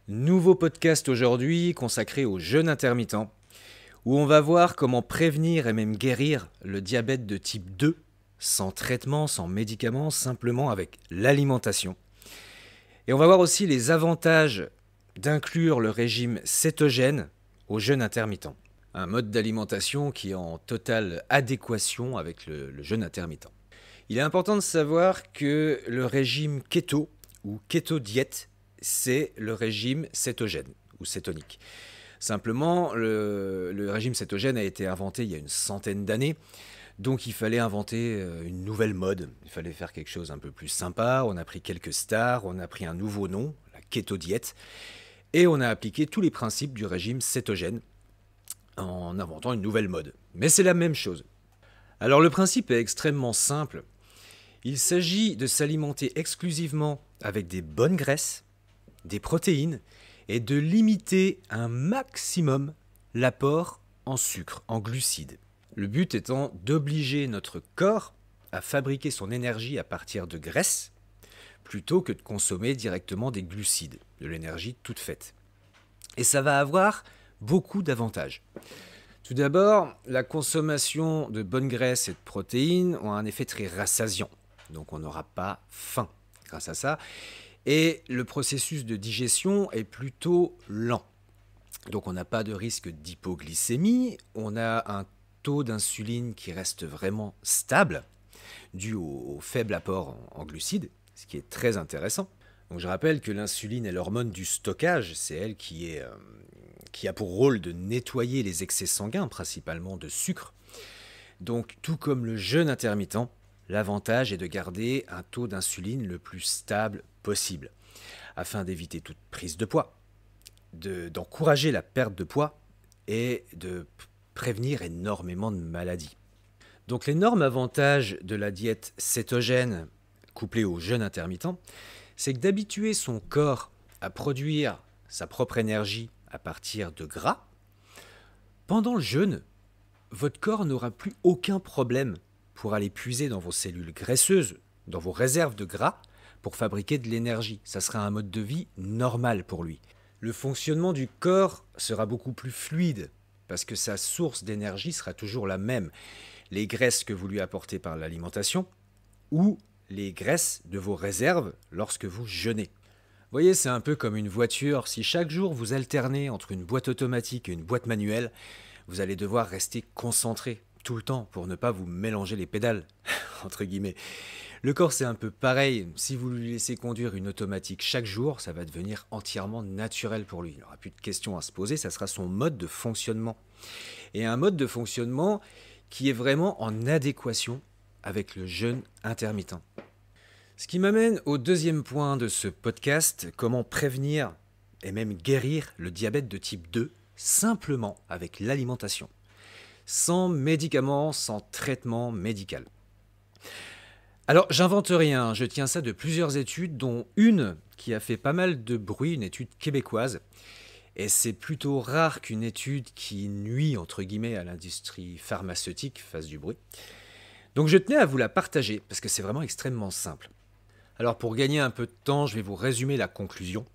Nouveau podcast aujourd'hui consacré au jeûne intermittent, où on va voir comment prévenir et même guérir le diabète de type 2, sans traitement, sans médicaments, simplement avec l'alimentation. Et on va voir aussi les avantages d'inclure le régime cétogène au jeûne intermittent, un mode d'alimentation qui est en totale adéquation avec le jeûne intermittent. Il est important de savoir que le régime keto ou keto-diète, c'est le régime cétogène ou cétonique. Simplement, le régime cétogène a été inventé il y a une centaine d'années, donc il fallait inventer une nouvelle mode. Il fallait faire quelque chose un peu plus sympa. On a pris quelques stars, on a pris un nouveau nom, la keto-diète, et on a appliqué tous les principes du régime cétogène en inventant une nouvelle mode. Mais c'est la même chose. Alors le principe est extrêmement simple. Il s'agit de s'alimenter exclusivement avec des bonnes graisses, des protéines, et de limiter un maximum l'apport en sucre, en glucides. Le but étant d'obliger notre corps à fabriquer son énergie à partir de graisses, plutôt que de consommer directement des glucides, de l'énergie toute faite. Et ça va avoir beaucoup d'avantages. Tout d'abord, la consommation de bonnes graisses et de protéines ont un effet très rassasiant. Donc on n'aura pas faim grâce à ça. Et le processus de digestion est plutôt lent. Donc on n'a pas de risque d'hypoglycémie, on a un taux d'insuline qui reste vraiment stable, dû au faible apport en glucides, ce qui est très intéressant. Donc je rappelle que l'insuline est l'hormone du stockage, c'est elle qui a pour rôle de nettoyer les excès sanguins, principalement de sucre. Donc tout comme le jeûne intermittent, l'avantage est de garder un taux d'insuline le plus stable possible, afin d'éviter toute prise de poids, d'encourager la perte de poids et de prévenir énormément de maladies. Donc l'énorme avantage de la diète cétogène couplée au jeûne intermittent, c'est que d'habituer son corps à produire sa propre énergie à partir de gras, pendant le jeûne, votre corps n'aura plus aucun problème pour aller puiser dans vos cellules graisseuses, dans vos réserves de gras, pour fabriquer de l'énergie. Ça sera un mode de vie normal pour lui. Le fonctionnement du corps sera beaucoup plus fluide, parce que sa source d'énergie sera toujours la même. Les graisses que vous lui apportez par l'alimentation, ou les graisses de vos réserves lorsque vous jeûnez. Vous voyez, c'est un peu comme une voiture. Si chaque jour vous alternez entre une boîte automatique et une boîte manuelle, vous allez devoir rester concentré tout le temps pour ne pas vous mélanger les pédales, entre guillemets. Le corps, c'est un peu pareil. Si vous lui laissez conduire une automatique chaque jour, ça va devenir entièrement naturel pour lui. Il n'aura plus de questions à se poser, ça sera son mode de fonctionnement. Et un mode de fonctionnement qui est vraiment en adéquation avec le jeûne intermittent. Ce qui m'amène au deuxième point de ce podcast, comment prévenir et même guérir le diabète de type 2 simplement avec l'alimentation, sans médicaments, sans traitement médical. Alors, j'invente rien, je tiens ça de plusieurs études, dont une qui a fait pas mal de bruit, une étude québécoise. Et c'est plutôt rare qu'une étude qui nuit, entre guillemets, à l'industrie pharmaceutique fasse du bruit. Donc je tenais à vous la partager, parce que c'est vraiment extrêmement simple. Alors pour gagner un peu de temps, je vais vous résumer la conclusion.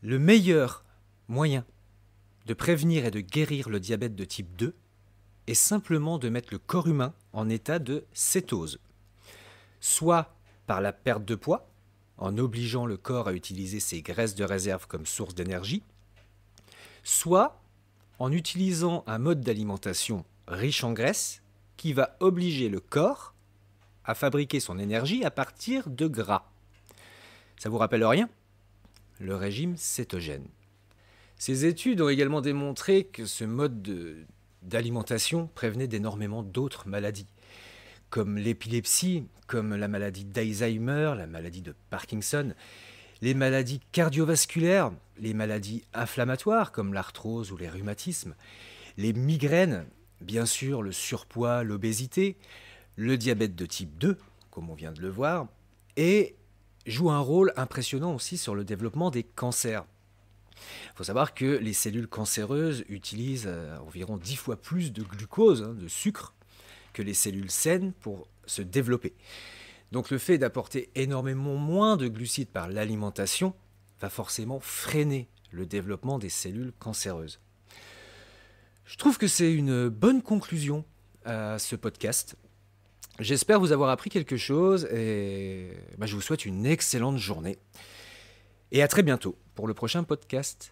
Le meilleur moyen de prévenir et de guérir le diabète de type 2 est simplement de mettre le corps humain en état de cétose. Soit par la perte de poids, en obligeant le corps à utiliser ses graisses de réserve comme source d'énergie, soit en utilisant un mode d'alimentation riche en graisses qui va obliger le corps à fabriquer son énergie à partir de gras. Ça vous rappelle rien ? Le régime cétogène. Ces études ont également démontré que ce mode d'alimentation prévenait d'énormément d'autres maladies, comme l'épilepsie, comme la maladie d'Alzheimer, la maladie de Parkinson, les maladies cardiovasculaires, les maladies inflammatoires comme l'arthrose ou les rhumatismes, les migraines, bien sûr le surpoids, l'obésité, le diabète de type 2, comme on vient de le voir, et joue un rôle impressionnant aussi sur le développement des cancers. Il faut savoir que les cellules cancéreuses utilisent environ 10 fois plus de glucose, de sucre, que les cellules saines pour se développer. Donc le fait d'apporter énormément moins de glucides par l'alimentation va forcément freiner le développement des cellules cancéreuses. Je trouve que c'est une bonne conclusion à ce podcast. J'espère vous avoir appris quelque chose et je vous souhaite une excellente journée. Et à très bientôt pour le prochain podcast.